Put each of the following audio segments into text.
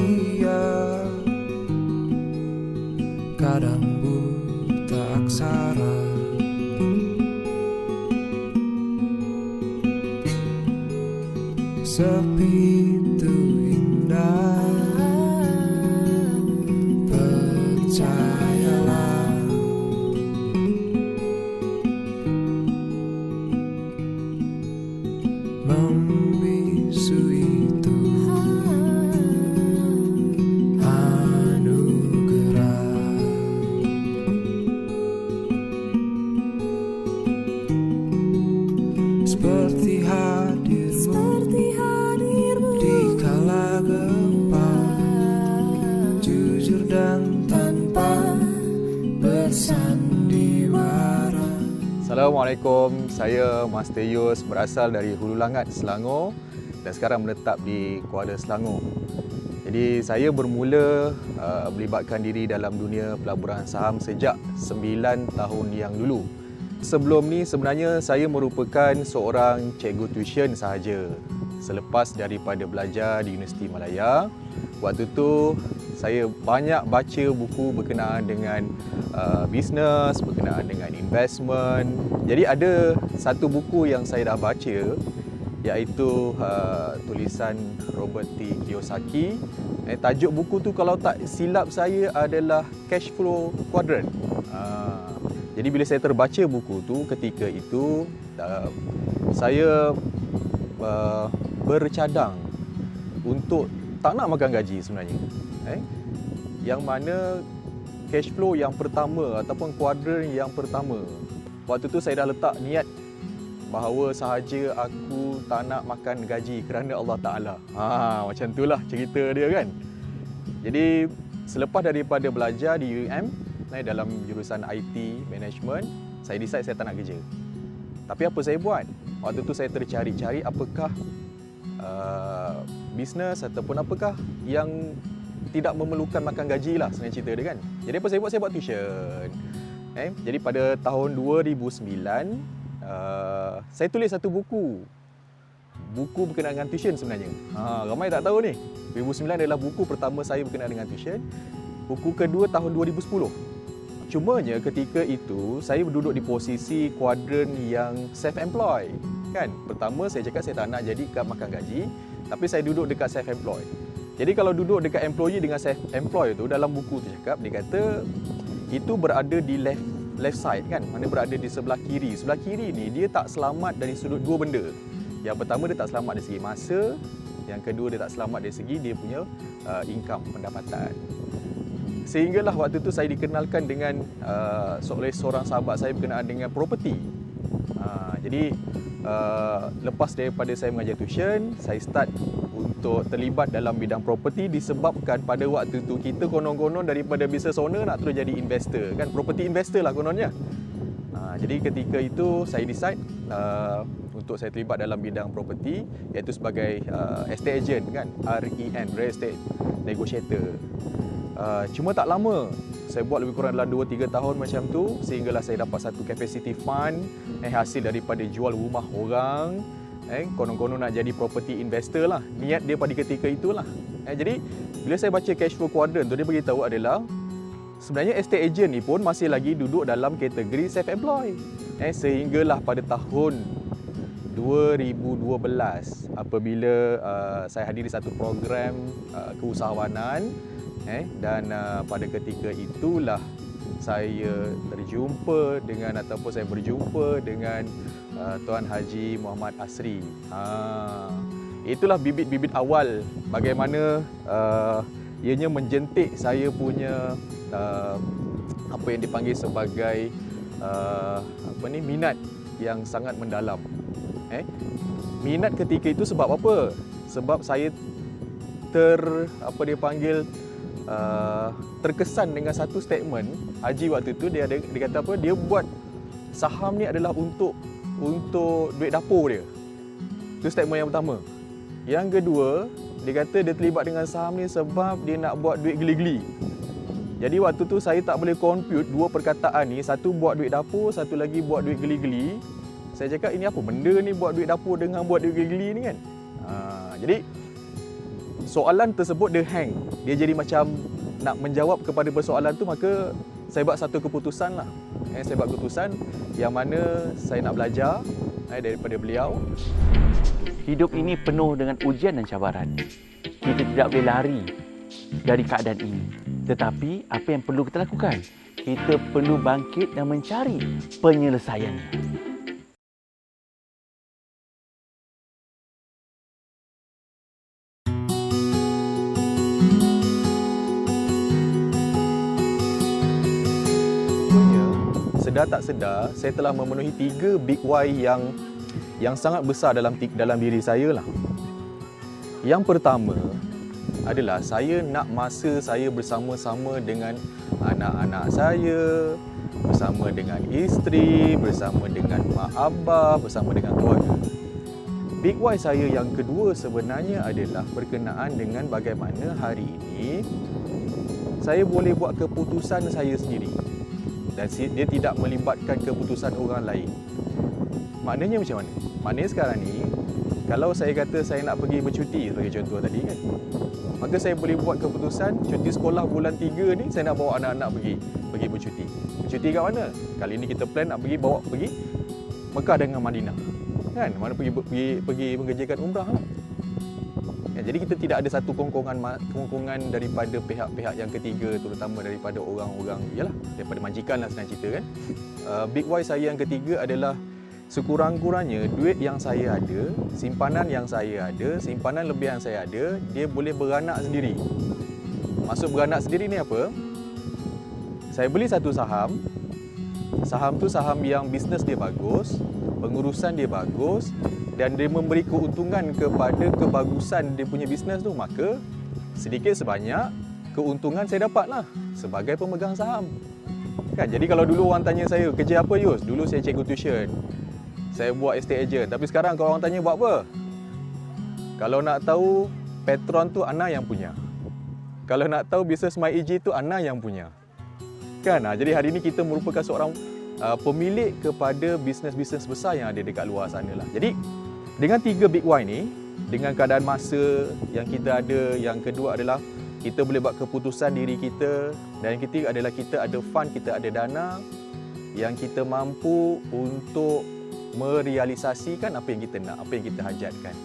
dia, kadang buta aksara. Sepi itu indah, percayalah. Membisu itu anugerah. Seperti hadirmu di kala gempa, jujur dan tanpa bersandiwara. Assalamualaikum, saya Master Yus berasal dari Hulu Langat, Selangor dan sekarang menetap di Kuala Selangor. Jadi saya bermula melibatkan diri dalam dunia pelaburan saham sejak 9 tahun yang dulu. Sebelum ni sebenarnya saya merupakan seorang cikgu tuition sahaja. Selepas daripada belajar di Universiti Malaya, waktu tu saya banyak baca buku berkenaan dengan bisnes, berkenaan dengan investment. Jadi ada satu buku yang saya dah baca, iaitu tulisan Robert T. Kiyosaki. Tajuk buku tu kalau tak silap saya adalah Cash Flow Quadrant. Jadi bila saya terbaca buku tu ketika itu, saya bercadang untuk tak nak makan gaji sebenarnya. Yang mana cash flow yang pertama ataupun kuadran yang pertama, waktu tu saya dah letak niat bahawa sahaja aku tak nak makan gaji kerana Allah Ta'ala. Macam itulah cerita dia kan. Jadi selepas daripada belajar di UM dalam jurusan IT Management, saya decide saya tak nak kerja. Tapi apa saya buat? Waktu tu saya tercari-cari apakah bisnes ataupun apakah yang tidak memerlukan makan gaji lah sebenarnya cerita dia kan. Jadi apa saya buat? Saya buat tuition. Jadi pada tahun 2009, saya tulis satu buku berkenaan dengan tuition sebenarnya. Ramai tak tahu ni. 2009 adalah buku pertama saya berkenaan dengan tuition. Buku kedua tahun 2010. Cumanya ketika itu saya duduk di posisi kuadran yang self-employed kan. Pertama saya cakap saya tak nak jadi kat makan gaji, tapi saya duduk dekat self-employed. Jadi kalau duduk dekat employee dengan self-employed tu, dalam buku tu cakap, dia kata itu berada di left side kan, mana berada di sebelah kiri. Sebelah kiri ni dia tak selamat dari sudut dua benda. Yang pertama dia tak selamat dari segi masa, yang kedua dia tak selamat dari segi dia punya income, pendapatan. Sehinggalah waktu tu saya dikenalkan dengan oleh seorang sahabat saya berkenaan dengan property. Jadi lepas daripada saya mengajar tuition, saya start untuk terlibat dalam bidang property disebabkan pada waktu tu kita konon-konon daripada business owner nak terus jadi investor kan, property investor lah kononnya. Jadi ketika itu saya decide untuk saya terlibat dalam bidang property, iaitu sebagai estate agent kan, REN, Real Estate Negotiator. Cuma tak lama, saya buat lebih kurang dalam 2-3 tahun macam tu, sehinggalah saya dapat satu capacity fund hasil daripada jual rumah orang. Konon-konon nak jadi property investor lah. Niat dia pada ketika itulah. Jadi bila saya baca cash flow quadrant tu, dia beritahu adalah sebenarnya estate agent ni pun masih lagi duduk dalam kategori self-employed. Sehinggalah pada tahun 2012 apabila saya hadiri satu program keusahawanan, dan pada ketika itulah saya berjumpa dengan Tuan Haji Muhammad Asri. Itulah bibit-bibit awal bagaimana ianya menjentik saya punya apa yang dipanggil sebagai minat yang sangat mendalam. Minat ketika itu sebab apa? Sebab saya terkesan dengan satu statement Haji waktu tu. Dia kata apa? Dia buat saham ni adalah untuk duit dapur dia. Itu statement yang pertama. Yang kedua, dia kata dia terlibat dengan saham ni sebab dia nak buat duit geli-geli. Jadi waktu tu saya tak boleh compute dua perkataan ni, satu buat duit dapur, satu lagi buat duit geli-geli. Saya cakap ini apa benda ni buat duit dapur dengan buat duit geli-geli ni kan. Jadi soalan tersebut dia hang. Dia jadi macam nak menjawab kepada persoalan tu, maka saya buat satu keputusan lah. Saya buat keputusan yang mana saya nak belajar daripada beliau. Hidup ini penuh dengan ujian dan cabaran. Kita tidak boleh lari dari keadaan ini. Tetapi apa yang perlu kita lakukan? Kita perlu bangkit dan mencari penyelesaiannya. Sedar tak sedar, saya telah memenuhi 3 big why yang sangat besar dalam diri saya lah. Yang pertama adalah saya nak masa saya bersama-sama dengan anak-anak saya, bersama dengan isteri, bersama dengan mak abah, bersama dengan keluarga. Big why saya yang kedua sebenarnya adalah berkenaan dengan bagaimana hari ini saya boleh buat keputusan saya sendiri. Dan dia tidak melibatkan keputusan orang lain. Maknanya macam mana? Maknanya sekarang ni, kalau saya kata saya nak pergi bercuti sebagai contoh tadi kan, maka saya boleh buat keputusan cuti sekolah bulan 3 ni saya nak bawa anak-anak pergi bercuti. Bercuti kat mana? Kali ni kita plan nak pergi Mekah dengan Madinah. Kan? Mana pergi mengerjakan umrah lah. Jadi kita tidak ada satu kongkongan daripada pihak-pihak yang ketiga, terutama daripada orang-orang, daripada majikan lah senang cerita kan. Big why saya yang ketiga adalah sekurang-kurangnya duit yang saya ada, simpanan yang saya ada, simpanan lebih yang saya ada, dia boleh beranak sendiri. Maksud beranak sendiri ni apa? Saya beli satu saham tu saham yang bisnes dia bagus, pengurusan dia bagus, dan dia memberi keuntungan kepada kebagusan dia punya bisnes tu, maka sedikit sebanyak keuntungan saya dapatlah sebagai pemegang saham. Kan? Jadi kalau dulu orang tanya saya, kerja apa Yus? Dulu saya cikgu tuition. Saya buat estate agent. Tapi sekarang kalau orang tanya buat apa? Kalau nak tahu Petron tu Ana yang punya. Kalau nak tahu bisnes MyEG tu Ana yang punya. Kan? Jadi hari ini kita merupakan seorang pemilik kepada bisnes-bisnes besar yang ada dekat luar sana lah. Jadi dengan 3 big why ni, dengan keadaan masa yang kita ada, yang kedua adalah kita boleh buat keputusan diri kita, dan yang ketiga adalah kita ada fund, kita ada dana yang kita mampu untuk merealisasikan apa yang kita nak, apa yang kita hajatkan.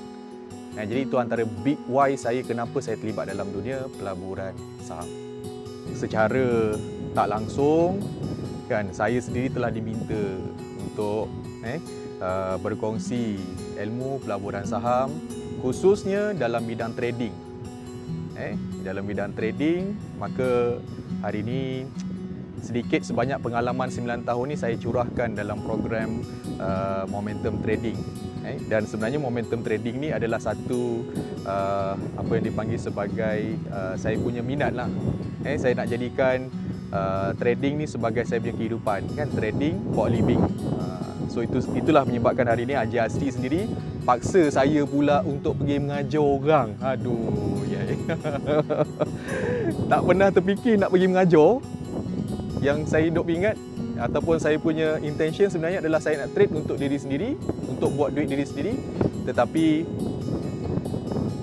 Jadi itu antara big why saya kenapa saya terlibat dalam dunia pelaburan saham. Secara tak langsung kan, saya sendiri telah diminta untuk berkongsi ilmu pelaburan saham, khususnya dalam bidang trading. Dalam bidang trading, maka hari ini sedikit sebanyak pengalaman 9 tahun ni saya curahkan dalam program momentum trading. Dan sebenarnya momentum trading ni adalah satu apa yang dipanggil sebagai saya punya minat lah. Saya nak jadikan trading ni sebagai saya punya kehidupan, kan, trading for living. So itulah menyebabkan hari ini Haji Asri sendiri paksa saya pula untuk pergi mengajar orang. Aduh, tak pernah terfikir nak pergi mengajar. Yang saya hidup ingat ataupun saya punya intention sebenarnya adalah saya nak trade untuk diri sendiri, untuk buat duit diri sendiri. Tetapi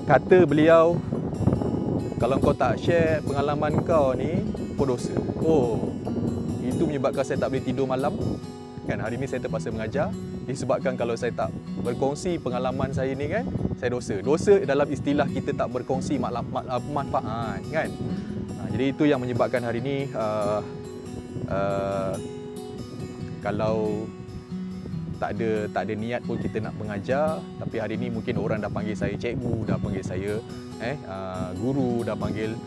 kata beliau, kalau kau tak share pengalaman kau ni, kau dosa. Itu menyebabkan saya tak boleh tidur malam. Kan, hari ini saya terpaksa mengajar disebabkan kalau saya tak berkongsi pengalaman saya ni kan, saya dosa. Dosa dalam istilah kita tak berkongsi manfaat kan. Jadi itu yang menyebabkan hari ini kalau tak ada niat pun kita nak mengajar, tapi hari ini mungkin orang dah panggil saya cikgu, dah panggil saya guru, dah panggil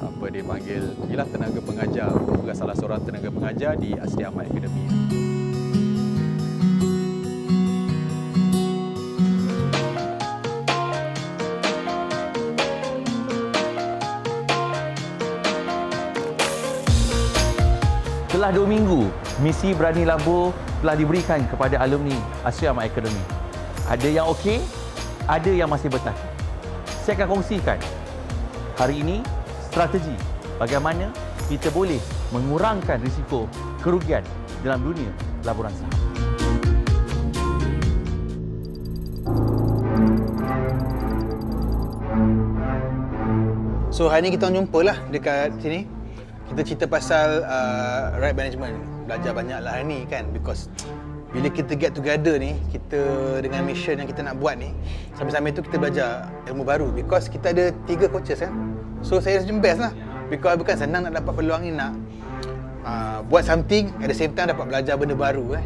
apa dia panggil, ialah tenaga pengajar, juga salah seorang tenaga pengajar di Asri Ahmad Academy. Setelah 2 minggu, misi Berani Labur telah diberikan kepada alumni Asri Ahmad Academy. Ada yang okey, ada yang masih bertahan. Saya akan kongsikan hari ini strategi bagaimana kita boleh mengurangkan risiko kerugian dalam dunia pelaburan saham. So hari ni kita orang jumpa lah dekat sini. Kita cerita pasal right management. Belajar banyak lah hari ni kan, because bila kita get together ni, kita dengan mission yang kita nak buat ni, sambil-sambil tu kita belajar ilmu baru, because kita ada 3 coaches kan. So saya rasa best lah, because bukan senang nak dapat peluang ni, nak buat something at the same time dapat belajar benda baru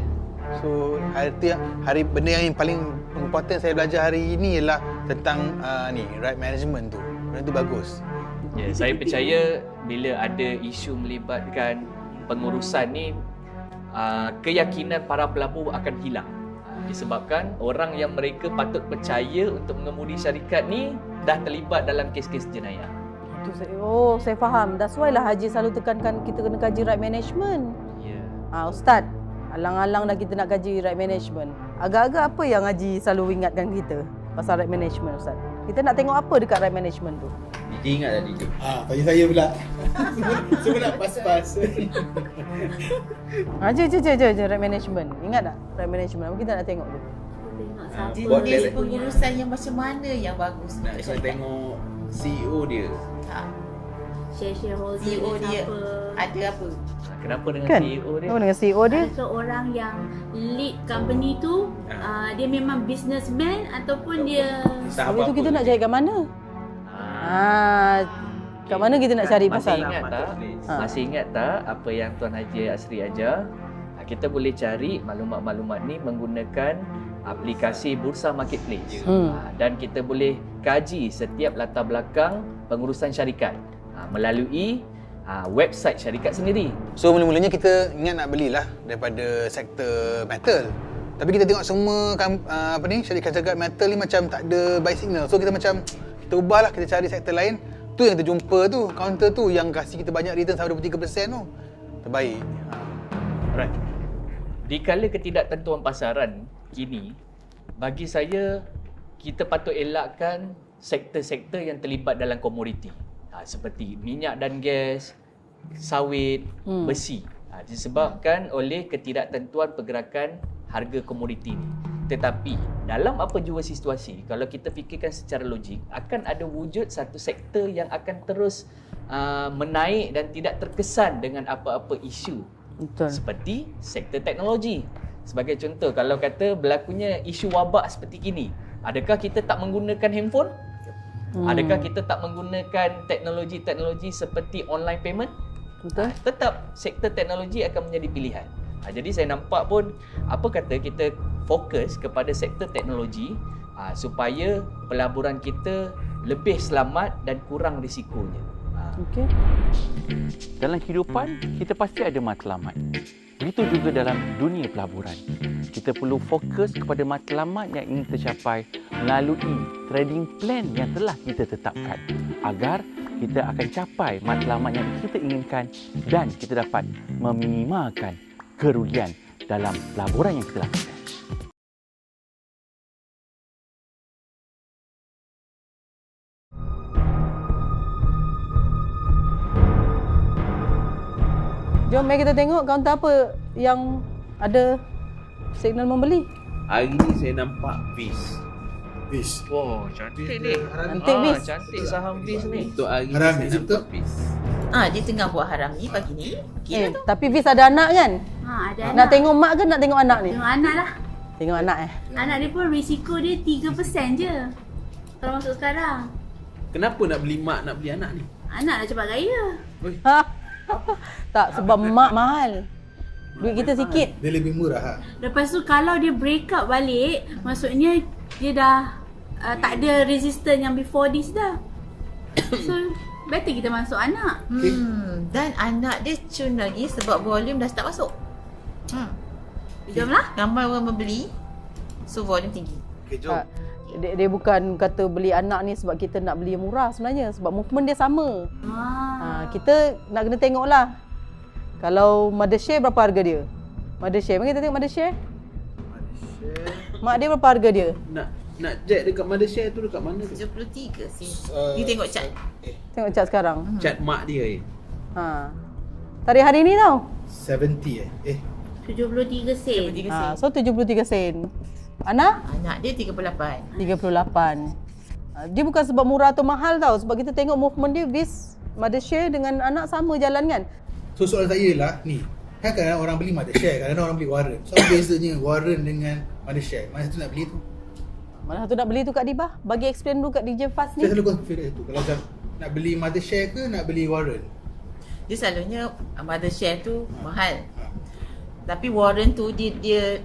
So benda yang paling important saya belajar hari ini ialah tentang ni right management tu. Benda tu bagus. Ya, saya percaya bila ada isu melibatkan pengurusan ni, keyakinan para pelabur akan hilang. Disebabkan orang yang mereka patut percaya untuk mengemudi syarikat ni dah terlibat dalam kes-kes jenayah. Saya faham. That's why lah Haji selalu tekankan kita kena kaji right management. Ya. Ustaz, alang-alang dah kita nak kaji right management. Agak-agak apa yang Haji selalu ingatkan kita pasal right management, Ustaz? Kita nak tengok apa dekat right management tu? Dia ingat tadi tu. Tanya saya pula. Semua nak pas-pas. Je right management. Ingat tak right management? Apa kita nak tengok tu? Jenis pengurusan yang macam mana yang bagus Nak untuk saya syarikat? tengok CEO dia. Shareholder CEO dia apa? ada apa? Kenapa dengan Kan? CEO dia? Apa dengan CEO dia? Adakah orang yang lead company tu dia memang businessman ataupun dia Habis tu kita nak cari kat mana? Kat mana kita nak cari pasal? Masih ingat tak apa yang Tuan Haji Asri ajar? Kita boleh cari maklumat-maklumat ni menggunakan aplikasi Bursa Marketplace. Dan kita boleh kaji setiap latar belakang pengurusan syarikat melalui website syarikat sendiri. So mula-mulanya kita ingat nak belilah daripada sektor metal. Tapi kita tengok semua syarikat-syarikat metal ni macam tak ada buy signal. So kita macam kita ubahlah, kita cari sektor lain. Tu yang kita jumpa tu, counter tu yang kasih kita banyak return sampai 23% tu. Terbaik. Right. Di kala ketidaktentuan pasaran kini, bagi saya kita patut elakkan sektor-sektor yang terlibat dalam komoditi. Seperti minyak dan gas, sawit, besi. Disebabkan oleh ketidaktentuan pergerakan harga komoditi ini. Tetapi dalam apa jua situasi, kalau kita fikirkan secara logik, akan ada wujud satu sektor yang akan terus menaik dan tidak terkesan dengan apa-apa isu. Betul. Seperti sektor teknologi. Sebagai contoh, kalau kata berlakunya isu wabak seperti ini, adakah kita tak menggunakan handphone? Adakah kita tak menggunakan teknologi-teknologi seperti online payment? Betul. Tetap sektor teknologi akan menjadi pilihan. Jadi saya nampak pun apa kata kita fokus kepada sektor teknologi supaya pelaburan kita lebih selamat dan kurang risikonya. Okey. Dalam kehidupan, kita pasti ada matlamat. Begitu juga dalam dunia pelaburan. Kita perlu fokus kepada matlamat yang ingin tercapai melalui trading plan yang telah kita tetapkan agar kita akan capai matlamat yang kita inginkan dan kita dapat meminimalkan kerugian dalam pelaburan yang kita lakukan. Jom mari kita tengok kaunter apa yang ada signal membeli. Hari ni saya nampak BIS. Wow, cantik ni. Cantik BIS. Cantik saham BIS ni. Untuk hari ni Haram saya BIS nampak BIS. Dia tengah buat haram ni pagi ni. Kira tu. Tapi Fiz ada anak kan? ada Nak anak. tengok mak ke nak tengok anak ni? Tengok anak lah. Tengok anak Anak dia pun risiko dia 3% je. Kalau masuk sekarang. Kenapa nak beli mak, nak beli anak ni? Anak dah cepat raya. Tak, sebab mak mahal. Duit kita sikit. Dia lebih murah Lepas tu kalau dia break up balik, maksudnya dia dah tak ada resistance yang before this dah. So better kita masuk anak. Dan anak dia cun lagi sebab volume dah start masuk. Jom lah. Ramai orang membeli. So volume tinggi. Okay, jom. Dia bukan kata beli anak ni sebab kita nak beli yang murah sebenarnya. Sebab movement dia sama. Kita nak kena tengok lah. Kalau Mothershare berapa harga dia? Mothershare, mari kita tengok Mothershare. Mak dia berapa harga dia? Nak jet dekat Mothershare tu dekat mana tu? 73 sih. You tengok cat. Tengok cat sekarang. Cat mak dia Tarikh hari ni tau. 70 73 sen. 73 sen. So 73 sen. Anak? Anak dia 38. 38. Dia bukan sebab murah atau mahal tau. Sebab kita tengok movement dia, Vis, Mothershare dengan anak sama jalan kan. So soalan saya ialah ni, kan kadang orang beli Mothershare, kadang orang beli Warren. So apa bezanya Warren dengan Mothershare? Mana satu nak beli tu? Mana satu nak beli tu Kak Dibah? Bagi explain dulu kat DJ Fast ni. Saya selalu confuse tu. Kalau macam nak beli Mothershare ke nak beli Warren? Dia selalunya Mothershare tu mahal. Tapi Warren tu dia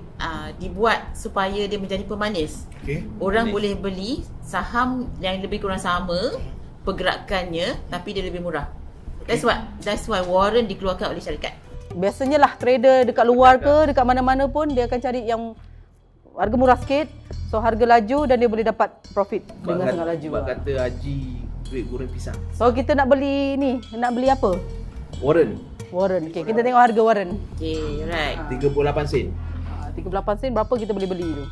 dibuat supaya dia menjadi pemanis. Okay. Orang boleh beli saham yang lebih kurang sama pergerakannya tapi dia lebih murah. That's why Warren dikeluarkan oleh syarikat. Biasanya lah trader dekat luar ke, dekat mana-mana pun dia akan cari yang harga murah sikit. So harga laju dan dia boleh dapat profit dengan sangat laju. Sebab kata Haji duit goreng pisang. So kita nak beli ni, nak beli apa? Warren Warren. Okay, kita tengok harga Warren. Okay, right. 38 sen. 38 sen berapa kita boleh beli tu?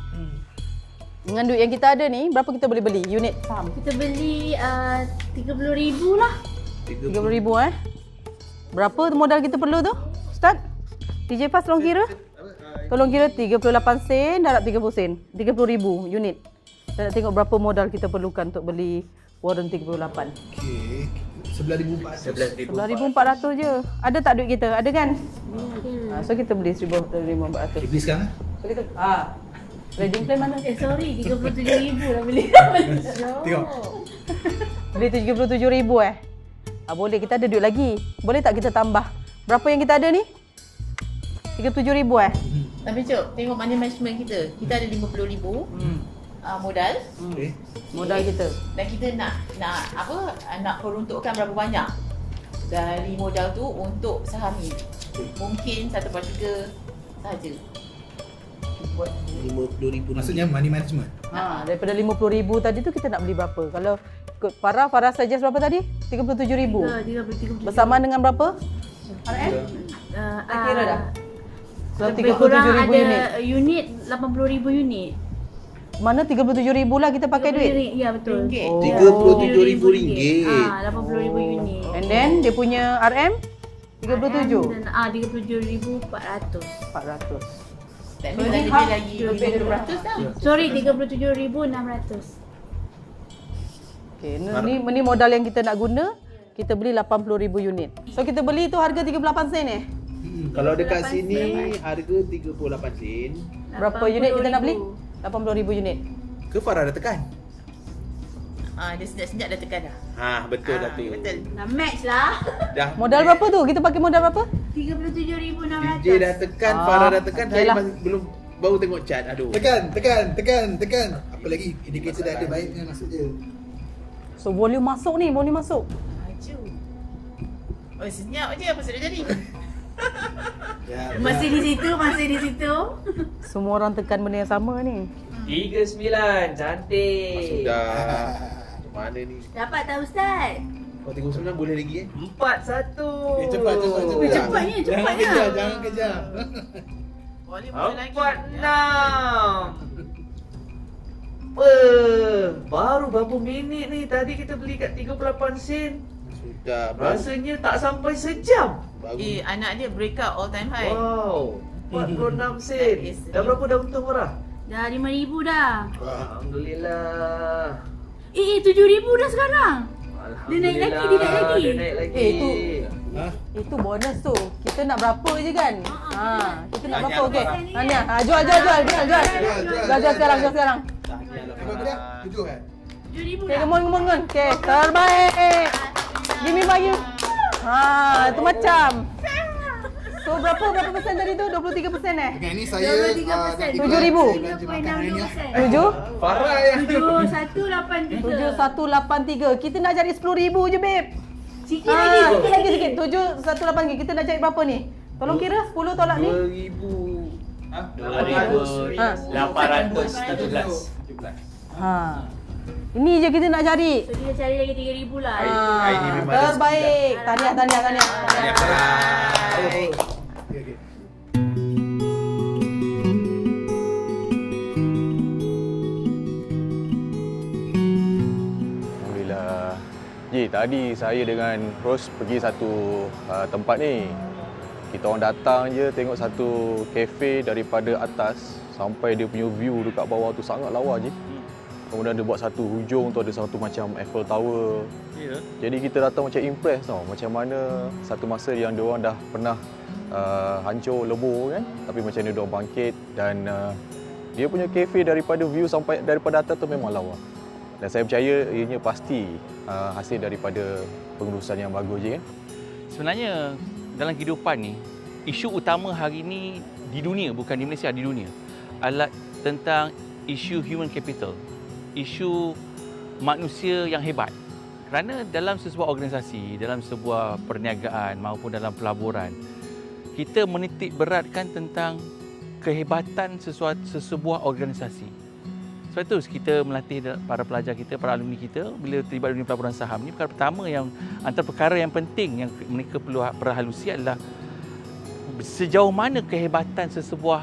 Dengan duit yang kita ada ni, berapa kita boleh beli unit saham? Kita beli 30,000 lah. 30,000 Berapa modal kita perlu tu? Ustaz? DJ Fast tolong kira. Tolong kira 38 sen darab 30 sen. 30,000 unit. Kita nak tengok berapa modal kita perlukan untuk beli Warren 38. Okay. 11,400. 11,400 je. Ada tak duit kita? Ada kan? So kita beli 11,400. Beli sekarang? Beli tu. Trading plan mana? Sorry, 37,000 lah beli. Tengok. Beli 77,000 boleh, kita ada duit lagi. Boleh tak kita tambah? Berapa yang kita ada ni? 37,000 Tapi Cok, tengok money management kita. Kita ada 50,000 modal. Okay. Modal kita. Dan kita nak peruntukkan berapa banyak dari modal tu untuk saham ni. Mungkin 1/3 sahaja. 50,000. Maksudnya money management. Daripada 50,000 tadi tu kita nak beli berapa? Kalau ikut Farah suggest berapa tadi? 37,000. 37,000. Bersamaan dengan berapa? RM? Tak kira dah. So, Lebih kurang 37,000 unit. ada unit 80,000 unit. Mana 37,000 lah kita pakai duit? Ya betul. RM37,000. 80,000 unit. And then dia punya RM? 37. 37,400. 400. Tak ada lebih lagi 200 dah. Sorry, 37,600. Okay, ni modal yang kita nak guna. Kita beli 80,000 unit. So kita beli tu harga 38 sen Kalau dekat sini harga 38 sen. Berapa unit kita nak beli? 80,000 unit. Ke Farah dah tekan? Dia senyap-senyap dah tekan dah. Betul dah tu. Betul. Dah match lah. Dah. Modal berapa tu? Kita pakai modal berapa? 37,600. DJ dah tekan, Farah dah tekan, saya okeylah. masih belum baru tengok chat. Aduh. Tekan. Apa lagi? Indikator dah ada baiknya maksud dia. So volume masuk ni, volume masuk. Laju. Oh, senyap je apa sudah jadi. Masih di situ. Semua orang tekan benda yang sama ni. 39, cantik. Sudah. Macam mana ni? Dapat tak Ustaz? Kau 39 boleh lagi 41. Cepat. Cepatnya. Jangan kejar. Boleh lagi. 46. Baru berapa minit ni? Tadi kita beli kat 38 sen. Sudah. Rasanya tak sampai sejam. Baru. Anak dia break out all time high. Wow. 46 sen. Dah berapa dah untung Farah? Dah 5,000 dah. Alhamdulillah. 7,000 dah sekarang. Dia naik lagi. Dia naik lagi. Itu bonus tu. Kita nak berapa je kan? Kita nak berapa? Okey. Tanya. Jual sekarang. Berapa dia? 7 kan? 7,000 Okay, dah. come on. Okay, terbaik. Give me bayu. Itu macam. So berapa persen tadi tu? 23% Dengan ni saya 23%. 7,000. belanja makan hari ni. 7? Farah yang 7183. 7183. Kita nak cari 10,000 je, babe. Sikit lagi. 7183. Kita nak cari berapa ni? Tolong kira 10 tolak ni. 2,817. Ini je kita nak cari. So kita cari lagi 3,000 lah. ini memang ada Terbaik. Tahniah. Tahniah Farah. Okey. Alhamdulillah. Tadi saya dengan Ros pergi satu tempat ni. Kita orang datang je tengok satu kafe daripada atas sampai dia punya view dekat bawah tu sangat lawa je. Kemudian dia buat satu hujung tu ada satu macam Eiffel Tower. Ya. Jadi kita datang macam impress tau. Macam mana satu masa yang diorang dah pernah hancur, lebur kan. Tapi macam ni diorang bangkit dan dia punya kafe daripada view sampai daripada atas tu memang lawa. Dan saya percaya ianya pasti hasil daripada pengurusan yang bagus je kan. Sebenarnya dalam kehidupan ni, isu utama hari ini di dunia, bukan di Malaysia, di dunia adalah tentang isu human capital, isu manusia yang hebat. Kerana dalam sebuah organisasi, dalam sebuah perniagaan maupun dalam pelaburan, kita menitik beratkan tentang kehebatan sesebuah organisasi. Sebab itu kita melatih para pelajar kita, para alumni kita bila terlibat dunia pelaburan saham ni, perkara pertama yang antara perkara yang penting yang mereka perlu perhalusi adalah sejauh mana kehebatan sesebuah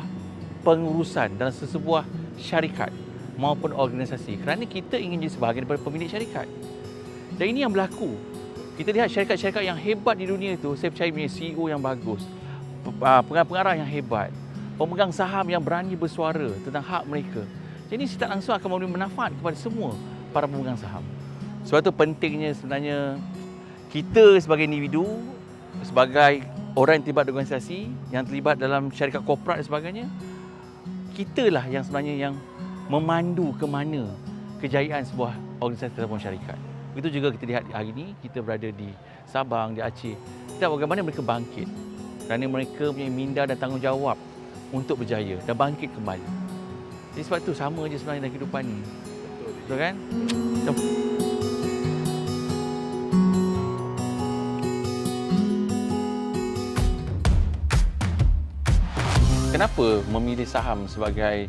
pengurusan dalam sesebuah syarikat maupun organisasi, kerana kita ingin jadi sebahagian daripada pemilik syarikat. Dan ini yang berlaku. Kita lihat syarikat-syarikat yang hebat di dunia itu, saya percaya punya CEO yang bagus, pengarah-pengarah yang hebat, pemegang saham yang berani bersuara tentang hak mereka. Jadi ini tak langsung akan memberi manfaat kepada semua para pemegang saham. Sebab itu pentingnya sebenarnya kita sebagai individu, sebagai orang yang terlibat di organisasi, yang terlibat dalam syarikat korporat dan sebagainya, kitalah yang sebenarnya yang memandu ke mana kejayaan sebuah organisasi ataupun syarikat. Begitu juga kita lihat hari ini, kita berada di Sabang, di Aceh. Kita bagaimana mereka bangkit. Kerana mereka punya minda dan tanggungjawab untuk berjaya dan bangkit kembali. Jadi sebab itu sama je sebenarnya dalam kehidupan ni. Betul kan? Kenapa memilih saham sebagai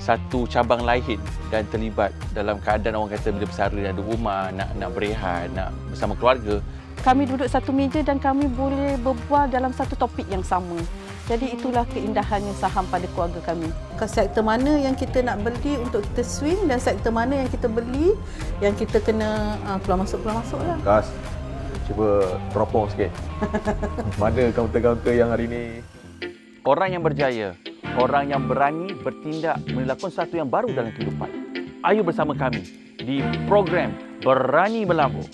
satu cabang lain dan terlibat dalam keadaan orang kata bila bersara, ada rumah, nak berehat, nak bersama keluarga? Kami duduk satu meja dan kami boleh berbual dalam satu topik yang sama. Jadi itulah keindahannya saham pada keluarga kami. Sektor mana yang kita nak beli untuk kita swing dan sektor mana yang kita beli yang kita kena keluar masuk lah. Kas, cuba teropong sikit. Mana kaunter-kaunter yang hari ni? Orang yang berjaya, orang yang berani bertindak melakukan sesuatu yang baru dalam kehidupan. Ayo bersama kami di program Berani Melambung.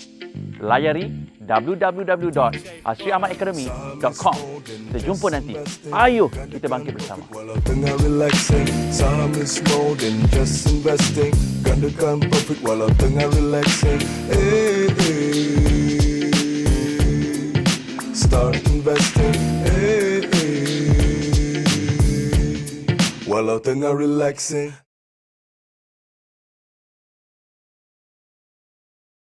Layari www.asriamadacademy.com. Kita jumpa nanti. Ayo kita bangkit bersama. Walau tengah relaxing, saham is more than just investing. Gandakan profit walau tengah relaxing. Start investing. Walau tengah relaxing.